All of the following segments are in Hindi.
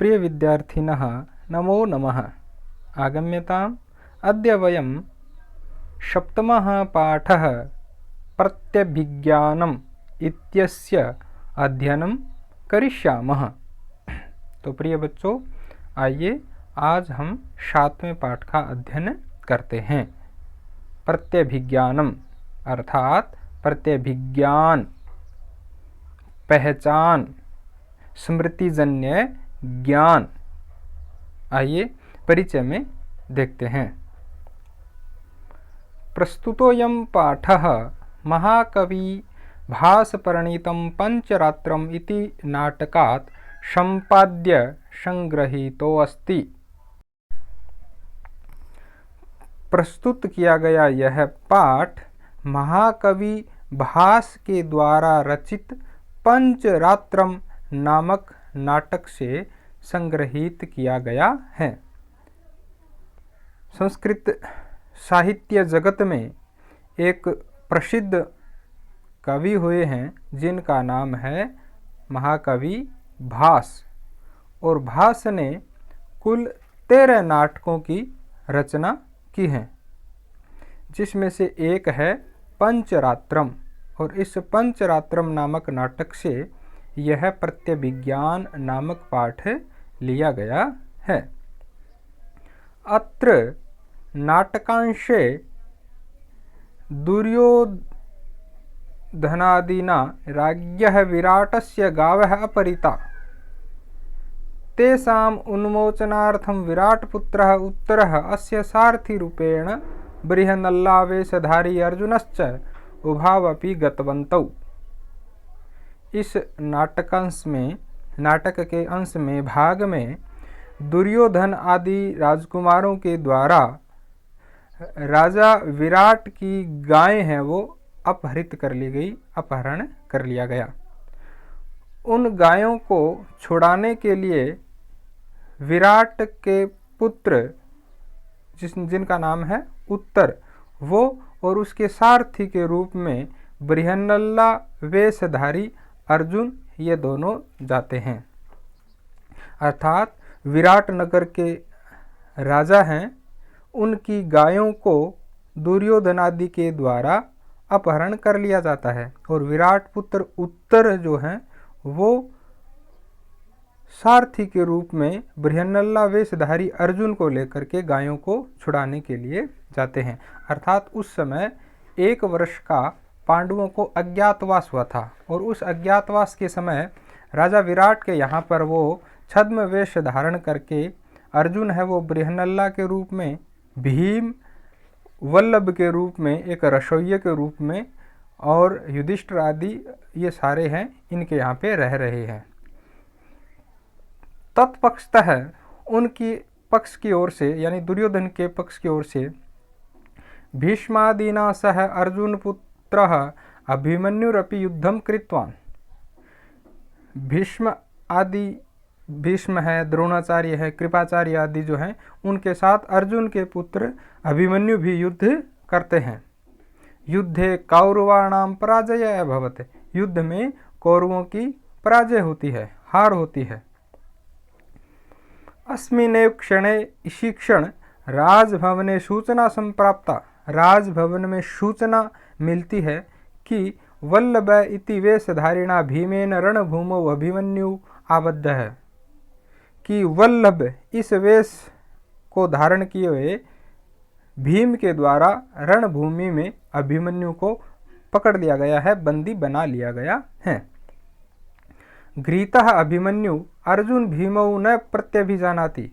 प्रिय विद्यार्थिनः नमो नमः। आगम्यताम्। अद्य वयं सप्तमः पाठः प्रत्यभिज्ञानम् इत्यस्य अध्ययनं करिष्यामः। तो प्रिय बच्चों, आइए आज हम 7वें पाठ का अध्ययन करते हैं। प्रत्यभिज्ञानम अर्थात प्रत्यभिज्ञान, पहचान, स्मृतिजन्य ज्ञान। आइए परिचय में देखते हैं। प्रस्तुतोऽयं पाठः महाकवि भासप्रणीतं पंचरात्रम् इति नाटकात् सम्पाद्य संग्रहीतोऽस्ति। प्रस्तुत किया गया यह पाठ महाकवि भास के द्वारा रचित पंचरात्रम नामक नाटक से संग्रहित किया गया है। संस्कृत साहित्य जगत में एक प्रसिद्ध कवि हुए हैं जिनका नाम है महाकवि भास, और भास ने कुल 13 नाटकों की रचना की है, जिसमें से एक है पंचरात्रम। और इस पंचरात्रम नामक नाटक से यह प्रत्यभिज्ञान नामक पाठ लिया गया है। अत्र नाटकांशे दुर्योधनादिना राज्ञः विराटस्य गावः अपहृता। तेषाम् उन्मोचनार्थं विराटपुत्रः उत्तरः अस्य सारथिरूपेण बृहन्नल्लावेशधारी अर्जुनश्च उभावपि गतवन्तौ। इस नाटक के अंश में भाग में दुर्योधन आदि राजकुमारों के द्वारा राजा विराट की गायें हैं वो अपहरण कर लिया गया। उन गायों को छुड़ाने के लिए विराट के पुत्र जिनका नाम है उत्तर, वो और उसके सारथी के रूप में बृहन्नल्ला वेशधारी अर्जुन, ये दोनों जाते हैं। अर्थात विराट नगर के राजा हैं, उनकी गायों को दुर्योधनादि के द्वारा अपहरण कर लिया जाता है, और विराट पुत्र उत्तर जो हैं वो सारथी के रूप में बृहन्नल्ला वेशधारी अर्जुन को लेकर के गायों को छुड़ाने के लिए जाते हैं। अर्थात उस समय 1 वर्ष का पांडवों को अज्ञातवास हुआ था, और उस अज्ञातवास के समय राजा विराट के यहाँ पर वो छद्म वेश धारण करके अर्जुन है वो बृहन्नल्ला के रूप में, भीम वल्लभ के रूप में, एक रसोइये के रूप में, और युधिष्ठिर आदि ये सारे हैं, इनके यहाँ पे रह रहे हैं। तत्पक्षतः उनकी पक्ष की ओर से, यानी दुर्योधन के पक्ष की ओर से भीष्मादिना सह अर्जुन पुत्रः अभिमन्युरपि युद्धं कृतवान्। भीष्म है, द्रोणाचार्य है, कृपाचार्य आदि जो हैं, उनके साथ अर्जुन के पुत्र अभिमन्यु भी युद्ध करते हैं। युद्धे कौरवाणां पराजय अभवत्। युद्ध में कौरवों की पराजय होती है, हार होती है। अस्मिन्नेव क्षणे इसी क्षण राजभवने सूचना संप्राप्ता। राजभवन में सूचना मिलती है कि वल्लभ इति वेशधारिणा भीमेन रणभूमौ अभिमन्यु आबद्ध है, कि वल्लभ इस वेश को धारण किए हुए भीम के द्वारा रणभूमि में अभिमन्यु को पकड़ लिया गया है, बंदी बना लिया गया है। गृहीतः अभिमन्यु अर्जुन भीमौ न प्रत्यभिजानाति।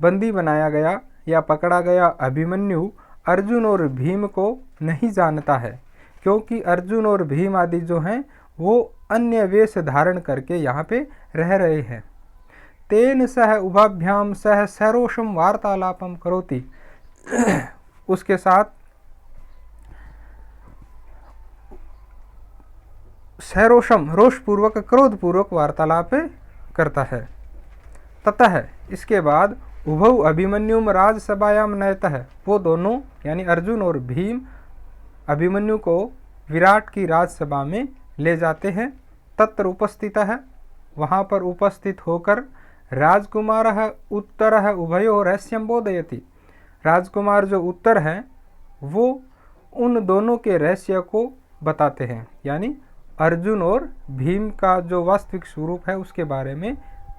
बंदी बनाया गया या पकड़ा गया अभिमन्यु अर्जुन और भीम को नहीं जानता है, क्योंकि अर्जुन और भीम आदि जो हैं वो अन्य वेश धारण करके यहाँ पे रह रहे हैं। तेन सह उभाभ्याम सह सरोषम वार्तालापम करोति। उसके साथ सरोषम रोषपूर्वक, क्रोधपूर्वक वार्तालाप करता है। ततः इसके बाद उभौ अभिमन्युम राजसभायाम नयतः। वो दोनों यानी अर्जुन और भीम अभिमन्यु को विराट की राजसभा में ले जाते हैं। तत्र उपस्थित है, वहाँ पर उपस्थित होकर राजकुमारः उत्तरः उभयोः रहस्यं बोधयति। राजकुमार जो उत्तर हैं वो उन दोनों के रहस्य को बताते हैं, यानी अर्जुन और भीम का जो वास्तविक स्वरूप है उसके बारे में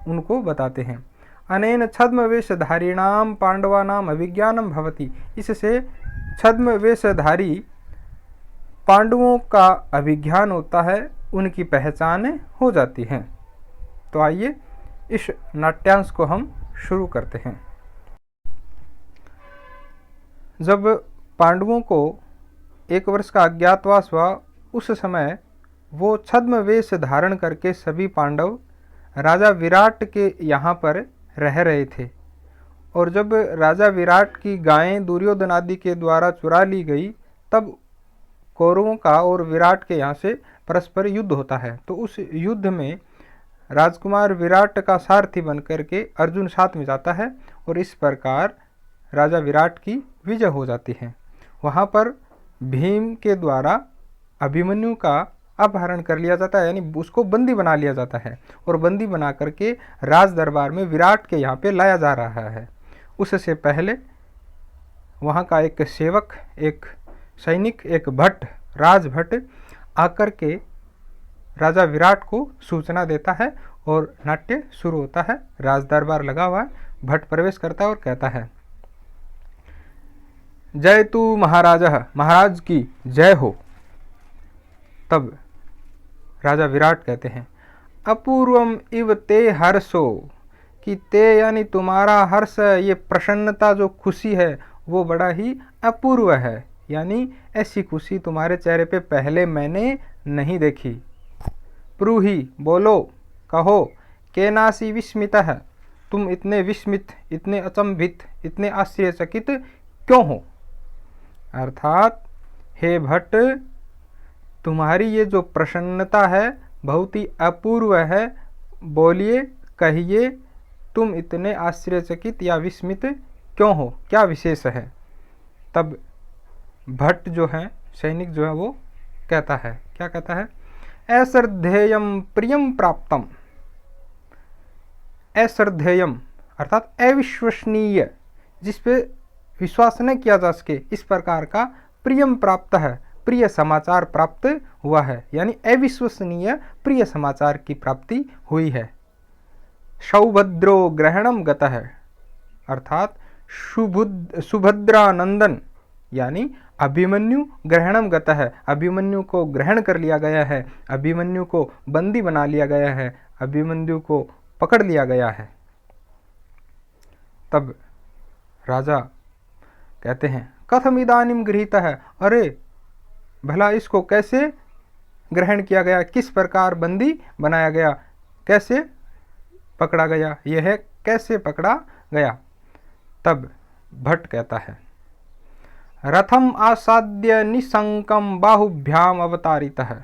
उनको बताते हैं। अनेन छद्मवेशधारिणाम पांडवानाम अभिज्ञानम भवति। इससे छद्मवेशधारी पांडवों का अभिज्ञान होता है, उनकी पहचान हो जाती हैं। तो आइए इस नाट्यांश को हम शुरू करते हैं। जब पांडवों को 1 वर्ष का अज्ञातवास हुआ, उस समय वो छद्मवेश धारण करके सभी पांडव राजा विराट के यहाँ पर रह रहे थे। और जब राजा विराट की गायें दुर्योधन आदि के द्वारा चुरा ली गई, तब कौरवों का और विराट के यहाँ से परस्पर युद्ध होता है। तो उस युद्ध में राजकुमार विराट का सारथी बन करके अर्जुन साथ में जाता है और इस प्रकार राजा विराट की विजय हो जाती है। वहाँ पर भीम के द्वारा अभिमन्यु का अपहरण कर लिया जाता है, यानी उसको बंदी बना लिया जाता है और बंदी बना करके राज दरबार में विराट के यहाँ पे लाया जा रहा है। उससे पहले वहाँ का एक सेवक, एक सैनिक, एक भट्ट, राजभट्ट आकर के राजा विराट को सूचना देता है और नाट्य शुरू होता है। राज दरबार लगा हुआ है, भट्ट प्रवेश करता है और कहता है, जय तू महाराजः, महाराज की जय हो। तब राजा विराट कहते हैं, अपूर्वम इव ते हर्षो, कि ते यानी तुम्हारा हर्ष, ये प्रसन्नता जो खुशी है वो बड़ा ही अपूर्व है, यानी ऐसी खुशी तुम्हारे चेहरे पे पहले मैंने नहीं देखी। प्रूहि, बोलो, कहो, केनासी विस्मितः, तुम इतने विस्मित, इतने अचंभित, इतने आश्चर्यचकित क्यों हो। अर्थात हे भट्ट, तुम्हारी ये जो प्रसन्नता है बहुत ही अपूर्व है, बोलिए, कहिए, तुम इतने आश्चर्यचकित या विस्मित क्यों हो, क्या विशेष है। तब भट्ट जो है, सैनिक जो है, वो कहता है, क्या कहता है, अश्रद्धेयम प्रियम प्राप्तम। अश्रद्धेयम अर्थात अविश्वसनीय, जिस पे विश्वास न किया जा सके, इस प्रकार का प्रियम प्राप्त है, प्रिय समाचार प्राप्त हुआ है, यानी अविश्वसनीय प्रिय समाचार की प्राप्ति हुई है। सौभद्रो ग्रहणम गतः, अर्थात सुभद्रानंदन यानी अभिमन्यु ग्रहणम गतः है, अभिमन्यु को ग्रहण कर लिया गया है, अभिमन्यु को बंदी बना लिया गया है, अभिमन्यु को पकड़ लिया गया है। तब राजा कहते हैं, कथम इदानीम गृहीतः, अरे भला इसको कैसे ग्रहण किया गया, किस प्रकार बंदी बनाया गया, कैसे पकड़ा गया, यह है कैसे पकड़ा गया। तब भट्ट कहता है, रथम आसाद्य निशंकम बाहुभ्याम अवतारितः।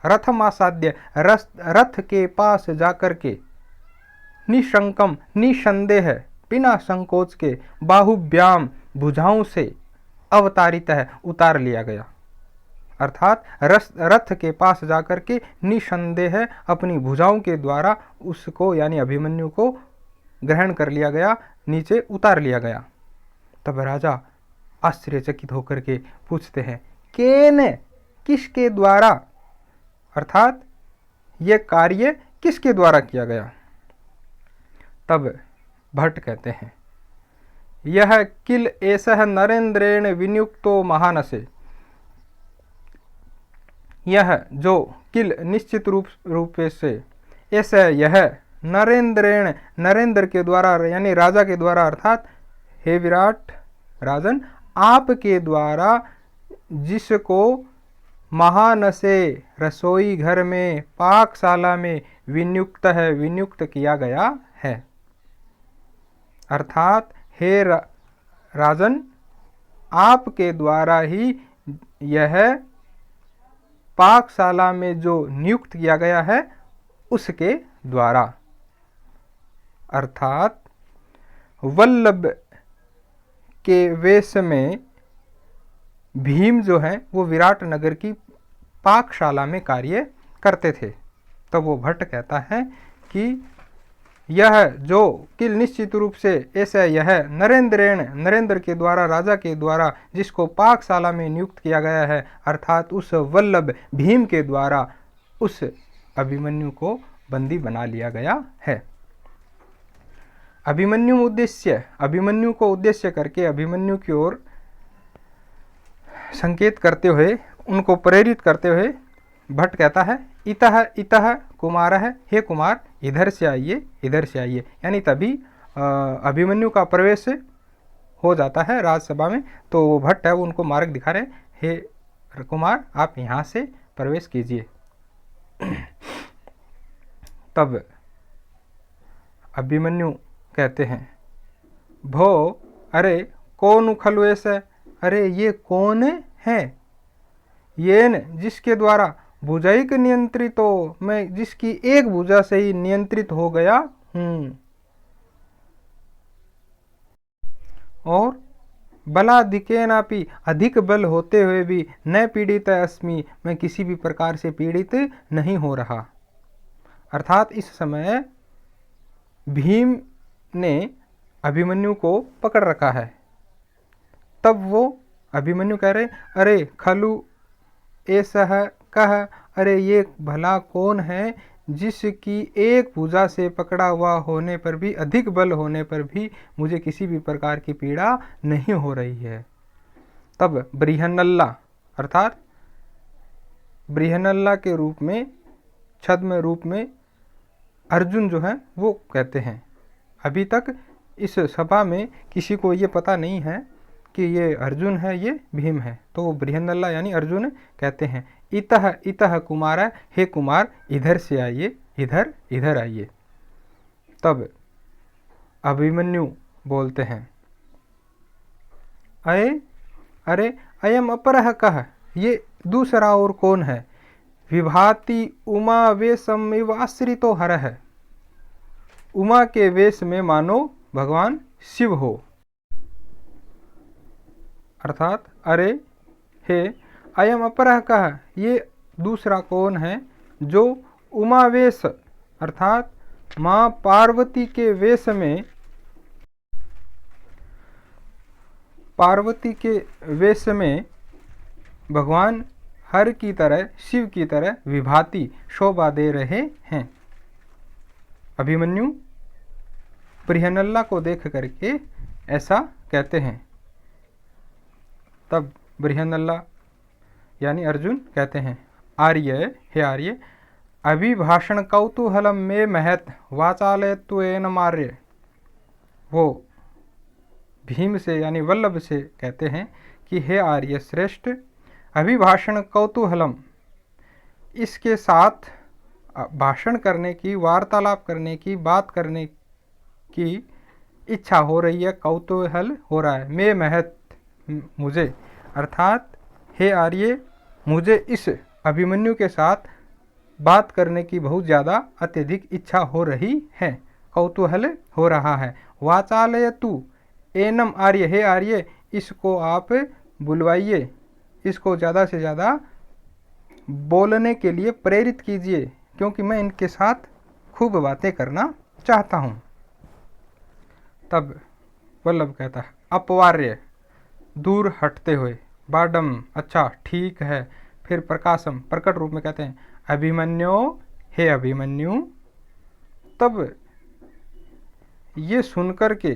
रथम आसाद्य, रथ के पास जाकर के, निशंकम निसंदेह, बिना संकोच के, बाहुभ्याम भुजाओं से, अवतारित है उतार लिया गया। अर्थात रथ के पास जाकर के निसंदेह अपनी भुजाओं के द्वारा उसको यानी अभिमन्यु को ग्रहण कर लिया गया, नीचे उतार लिया गया। तब राजा आश्चर्यचकित होकर के पूछते हैं, केन, किसके द्वारा, अर्थात ये कार्य किसके द्वारा किया गया। तब भट्ट कहते हैं, यह किल एषः नरेंद्रेण विनियुक्तो महानसे। यह जो किल निश्चित रूप से, ऐसा यह नरेंद्रेण, नरेंद्र के द्वारा यानी राजा के द्वारा, अर्थात हे विराट राजन, आपके द्वारा जिसको महानसे रसोई घर में, पाकशाला में विनियुक्त है, विनियुक्त किया गया है। अर्थात हे राजन, आपके द्वारा ही यह पाकशाला में जो नियुक्त किया गया है उसके द्वारा। अर्थात वल्लभ के वेश में भीम जो हैं वो विराट नगर की पाकशाला में कार्य करते थे। तो वो भट्ट कहता है कि यह जो कि निश्चित रूप से ऐसा यह नरेंद्र के द्वारा, राजा के द्वारा, जिसको पाकशाला में नियुक्त किया गया है, अर्थात उस वल्लभ भीम के द्वारा उस अभिमन्यु को बंदी बना लिया गया है। अभिमन्यु को उद्देश्य करके अभिमन्यु की ओर संकेत करते हुए, उनको प्रेरित करते हुए भट्ट कहता है इतः कुमार है, हे कुमार इधर से आइए, इधर से आइए। यानी तभी अभिमन्यु का प्रवेश हो जाता है राजसभा में। तो वो भट्ट है वो उनको मार्ग दिखा रहे, हे कुमार आप यहाँ से प्रवेश कीजिए। तब अभिमन्यु कहते हैं भो अरे कौन खलु ऐसा, अरे ये कौन है, येन जिसके द्वारा भुजाइक नियंत्रित हो, मैं जिसकी एक भुजा से ही नियंत्रित हो गया हूं, और बलाधिकेनापि अधिक बल होते हुए भी न पीड़ित अस्मि, मैं किसी भी प्रकार से पीड़ित नहीं हो रहा। अर्थात इस समय भीम ने अभिमन्यु को पकड़ रखा है। तब वो अभिमन्यु कह रहे अरे खलु ऐसा कह, अरे ये भला कौन है जिसकी एक भुजा से पकड़ा हुआ होने पर भी, अधिक बल होने पर भी मुझे किसी भी प्रकार की पीड़ा नहीं हो रही है। तब बृहन्नल्ला अर्थात बृहन्नल्ला के रूप में, छद्म रूप में अर्जुन जो है वो कहते हैं। अभी तक इस सभा में किसी को ये पता नहीं है कि ये अर्जुन है, ये भीम है, तो वो बृहन्नल्ला यानी अर्जुन कहते हैं। इतः कुमार, हे कुमार इधर से आइए, इधर इधर आइए। तब अभिमन्यु बोलते हैं अरे अयम अपरः कह, ये दूसरा और कौन है, विभाति उमा वेशमिव आश्रितो हरः, उमा के वेश में मानो भगवान शिव हो। अर्थात अरे हे अयम अपरः कह, ये दूसरा कौन है जो उमावेश अर्थात माँ पार्वती के वेश में, पार्वती के वेश में भगवान हर की तरह, शिव की तरह विभाति शोभा दे रहे हैं। अभिमन्यु बृहन्नल्ला को देख करके ऐसा कहते हैं। तब बृहन्नल्ला यानी अर्जुन कहते हैं आर्य, हे आर्य अभिभाषण कौतूहलम में महत वाचालय तुएन मार्य। वो भीम से यानी वल्लभ से कहते हैं कि हे आर्य श्रेष्ठ, अभिभाषण कौतूहलम, इसके साथ भाषण करने की, वार्तालाप करने की, बात करने की इच्छा हो रही है, कौतूहल हो रहा है। मैं महत मुझे, अर्थात हे आर्य मुझे इस अभिमन्यु के साथ बात करने की बहुत ज़्यादा अत्यधिक इच्छा हो रही है, कौतूहल हो रहा है। वाचालय तू एनम आर्य, हे आर्य इसको आप बुलवाइए, इसको ज़्यादा से ज़्यादा बोलने के लिए प्रेरित कीजिए, क्योंकि मैं इनके साथ खूब बातें करना चाहता हूँ। तब वल्लभ कहता है अपवार्य, दूर हटते हुए, बाडम अच्छा ठीक है, फिर प्रकाशम प्रकट रूप में कहते हैं अभिमन्यु, हे अभिमन्यु। तब ये सुनकर के,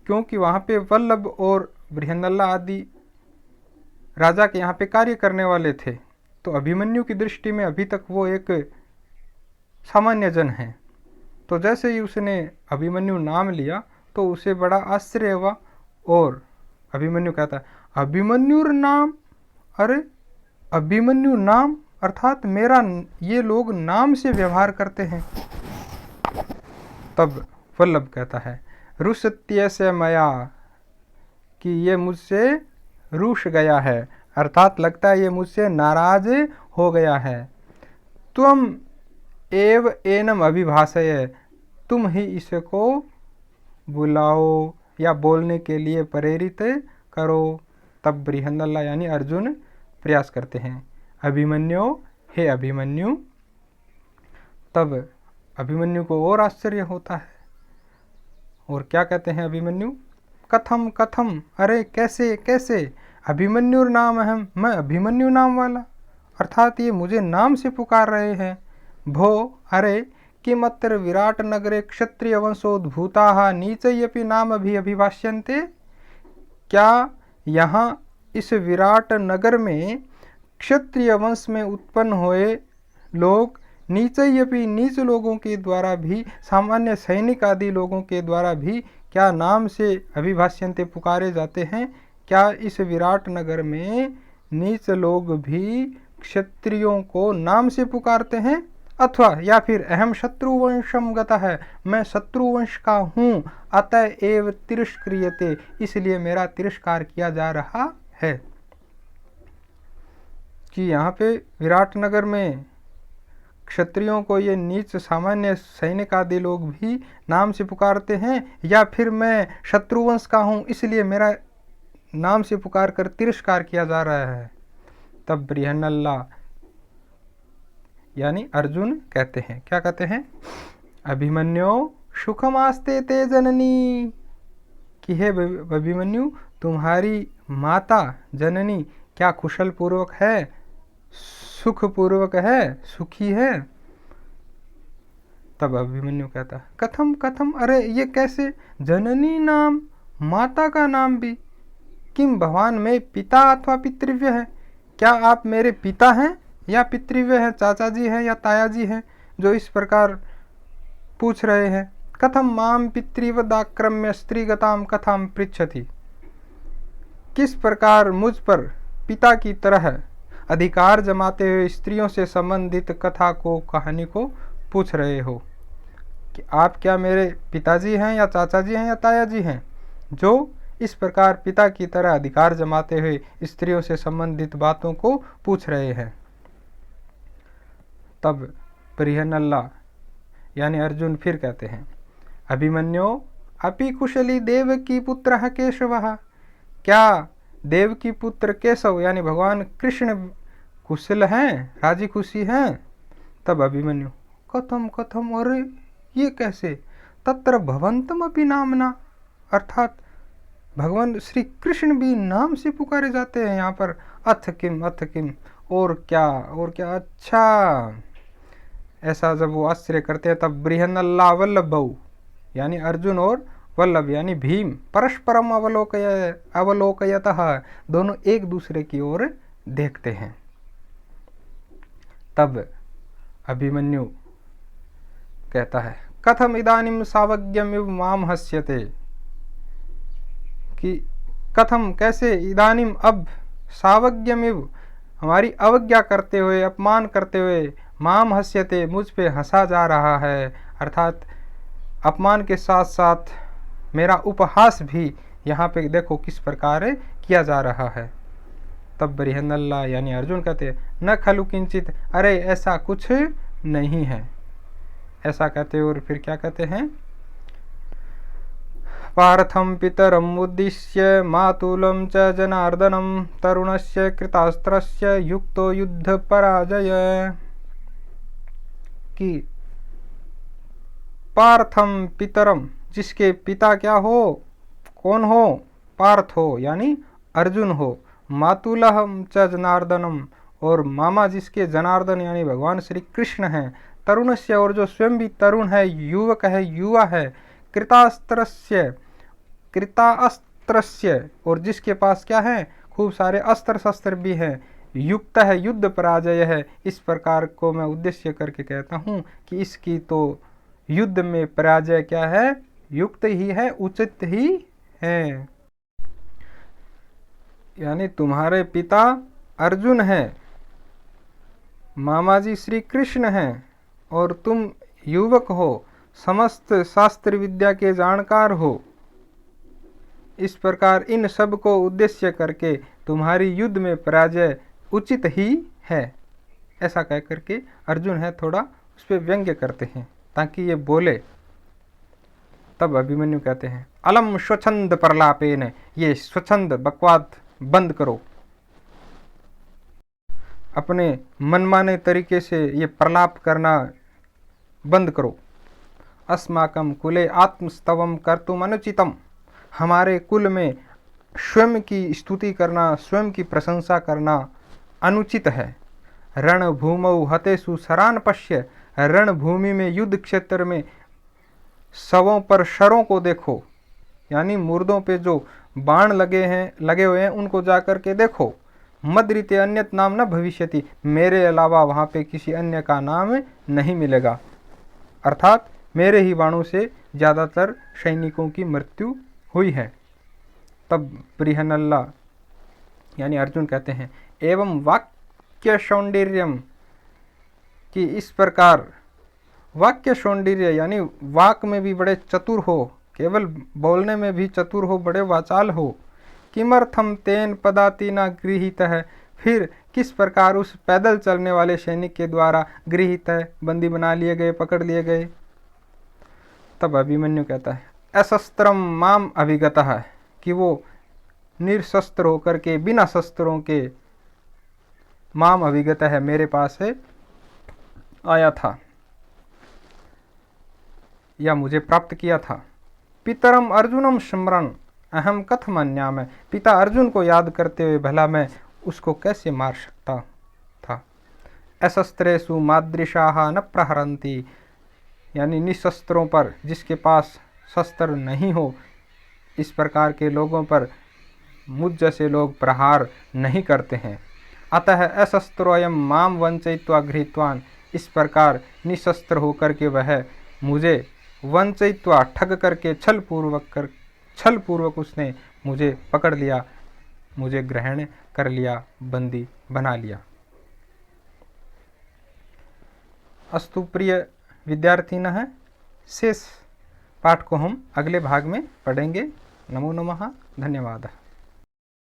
क्योंकि वहाँ पे वल्लभ और बृहन्नल्ला आदि राजा के यहाँ पे कार्य करने वाले थे, तो अभिमन्यु की दृष्टि में अभी तक वो एक सामान्य जन है। तो जैसे ही उसने अभिमन्यु नाम लिया तो उसे बड़ा आश्चर्य हुआ, और अभिमन्यु कहता है अभिमन्यु नाम, अरे अभिमन्यु नाम अर्थात मेरा, ये लोग नाम से व्यवहार करते हैं। तब वल्लभ कहता है रुष्यस्य मया, कि ये मुझसे रूठ गया है, अर्थात लगता है ये मुझसे नाराज हो गया है। तुम एव एनम अभिभाषय, तुम ही इसको बुलाओ या बोलने के लिए प्रेरित करो। तब बृहन्नल्ला यानी अर्जुन प्रयास करते हैं अभिमन्यु, हे अभिमन्यु। तब अभिमन्यु को और आश्चर्य होता है और क्या कहते हैं अभिमन्यु? कथम कथम, अरे कैसे कैसे, अभिमन्यु नाम अहम, मैं अभिमन्यु नाम वाला, अर्थात ये मुझे नाम से पुकार रहे हैं। भो, अरे किमत्र विराट नगरे क्षत्रिय वंशोद्भूता नीचयपि नाम अभिभाष्यन्ते, क्या यहाँ इस विराट नगर में क्षत्रिय वंश में उत्पन्न हुए लोग नीचयपि नीच लोगों के द्वारा भी, सामान्य सैनिक आदि लोगों के द्वारा भी क्या नाम से अभिभाष्यन्ते पुकारे जाते हैं? क्या इस विराट नगर में नीच लोग भी क्षत्रियों को नाम से पुकारते हैं? अथवा या फिर अहम शत्रुवंशम गता है, मैं शत्रुवंश का हूँ, अतएव तिरस्क्रियते, इसलिए मेरा तिरस्कार किया जा रहा है। कि यहाँ पे विराट नगर में क्षत्रियों को ये नीच सामान्य सैनिक आदि लोग भी नाम से पुकारते हैं, या फिर मैं शत्रुवंश का हूँ इसलिए मेरा नाम से पुकार कर तिरस्कार किया जा रहा है। तब बृहन्नला यानी अर्जुन कहते हैं, क्या कहते हैं? अभिमन्यु सुखमास्ते ते जननी, कि हे अभिमन्यु तुम्हारी माता जननी क्या कुशल पूर्वक है, सुख पूर्वक है, सुखी है? तब अभिमन्यु कहता है कथम कथम, अरे ये कैसे, जननी नाम, माता का नाम भी, किम भगवान में पिता अथवा पितृव्य है, क्या आप मेरे पिता हैं या पितृव्य है, चाचा जी हैं या ताया जी हैं, जो इस प्रकार पूछ रहे हैं? कथम माम पितृवदाक्रम्य स्त्रीगताम कथाम पृच्छति, किस प्रकार मुझ पर पिता की तरह अधिकार जमाते हुए स्त्रियों से संबंधित कथा को, कहानी को पूछ रहे हो? कि आप क्या मेरे पिताजी हैं या चाचा जी हैं या ताया जी हैं, जो इस प्रकार पिता की तरह अधिकार जमाते हुए स्त्रियों से संबंधित बातों को पूछ रहे हैं? तब बृहन्नला यानी अर्जुन फिर कहते हैं अभिमन्यु अपि कुशली देवकी पुत्रः केशवः, क्या देवकी पुत्र केशव यानी भगवान कृष्ण कुशल हैं, राजी खुशी हैं? तब अभिमन्यु कथम कथम, अरे ये कैसे, तत्र भवन्तम अपि नामना, अर्थात भगवान श्री कृष्ण भी नाम से पुकारे जाते हैं यहाँ पर। अथ किम, और क्या और क्या, अच्छा। ऐसा जब वो आश्चर्य करते हैं तब बृहन्नला वल्लभौ यानी अर्जुन और वल्लभ यानी भीम परस्परम अवलोकयतः, दोनों एक दूसरे की ओर देखते हैं। तब अभिमन्यु कहता है कथम इदानीम सावज्ञमिव माम हस्यते, कि कथम कैसे, इदानीम अब, सावज्ञमिव हमारी अवज्ञा करते हुए, अपमान करते हुए, माम हस्यते मुझ पे हंसा जा रहा है, अर्थात अपमान के साथ साथ मेरा उपहास भी यहाँ पे देखो किस प्रकार किया जा रहा है। तब बृहन्नला यानी अर्जुन कहते हैं न खलु किंचित, अरे ऐसा कुछ नहीं है। ऐसा कहते और फिर क्या कहते हैं? पार्थम पितरम उद्दिश्य मातुलम च जनार्दनम तरुणस्य कृतास्त्रस्य युक्तो युद्ध पराजय, कि पार्थम पितरम जिसके पिता क्या हो, कौन हो? पार्थ हो यानी अर्जुन हो, मातुलहम च जनार्दनम और मामा जिसके जनार्दन यानी भगवान श्री कृष्ण हैं, तरुणस्य और जो स्वयं भी तरुण है, युवक है, युवा है, कृतास्त्रस्य और जिसके पास क्या है, खूब सारे अस्त्र शस्त्र भी हैं, युक्त है, युद्ध पराजय है। इस प्रकार को मैं उद्देश्य करके कहता हूँ कि इसकी तो युद्ध में पराजय क्या है, युक्त ही है, उचित ही है। यानी तुम्हारे पिता अर्जुन हैं, मामा जी श्री कृष्ण हैं और तुम युवक हो, समस्त शास्त्र विद्या के जानकार हो। इस प्रकार इन सब को उद्देश्य करके तुम्हारी युद्ध में पराजय उचित ही है। ऐसा कह करके अर्जुन है थोड़ा उस पर व्यंग्य करते हैं ताकि ये बोले। तब अभिमन्यु कहते हैं अलम स्वच्छंद प्रलापेन, ये स्वच्छंद बकवाद बंद करो, अपने मनमाने तरीके से ये प्रलाप करना बंद करो। अस्माकं कुले आत्मस्तवम कर्तुम अनुचितम। हमारे कुल में स्वयं की स्तुति करना, स्वयं की प्रशंसा करना अनुचित है। रणभूमौ हतेषु शरान पश्य। रणभूमि में, युद्ध क्षेत्र में शवों पर शरों को देखो, यानी मुर्दों पे जो बाण लगे हुए हैं उनको जाकर के देखो। मद्रिते अन्यत नाम न भविष्यति, मेरे अलावा वहाँ पे किसी अन्य का नाम नहीं मिलेगा, अर्थात मेरे ही बाणों से ज़्यादातर सैनिकों की मृत्यु हुई है। तब बृहन्नला यानी अर्जुन कहते हैं, एवं वाक्य सौंदर्यम, कि इस प्रकार वाक्य सौंदर्य यानी वाक में भी बड़े चतुर हो, केवल बोलने में भी चतुर हो, बड़े वाचाल हो। किमर्थम तेन पदाति न गृहीत है, फिर किस प्रकार उस पैदल चलने वाले सैनिक के द्वारा गृहीत है, बंदी बना लिए गए, पकड़ लिए गए। तब अभिमन्यु कहता है, अशस्त्रम माम अभिगतः है, कि वो निरशस्त्र होकर के, बिना शस्त्रों के, माम अभिगत है, मेरे पास है आया था या मुझे प्राप्त किया था। पितरम अर्जुनम स्मरण अहम कथमन्याम, पिता अर्जुन को याद करते हुए भला मैं उसको कैसे मार सकता था। अशस्त्रेषु मादृशाः न प्रहरन्ति, यानी निशस्त्रों पर, जिसके पास शस्त्र नहीं हो, इस प्रकार के लोगों पर मुझ जैसे लोग प्रहार नहीं करते हैं। अतः अशस्त्रोऽयं माम वंचयित्वा गृहीतवान्, इस प्रकार निशस्त्र होकर के वह मुझे वंचयित्वा, ठग करके, छल पूर्वक उसने मुझे पकड़ लिया, मुझे ग्रहण कर लिया, बंदी बना लिया। अस्तु प्रिय विद्यार्थिनः, शेष पाठ को हम अगले भाग में पढ़ेंगे। नमो नमः, धन्यवाद।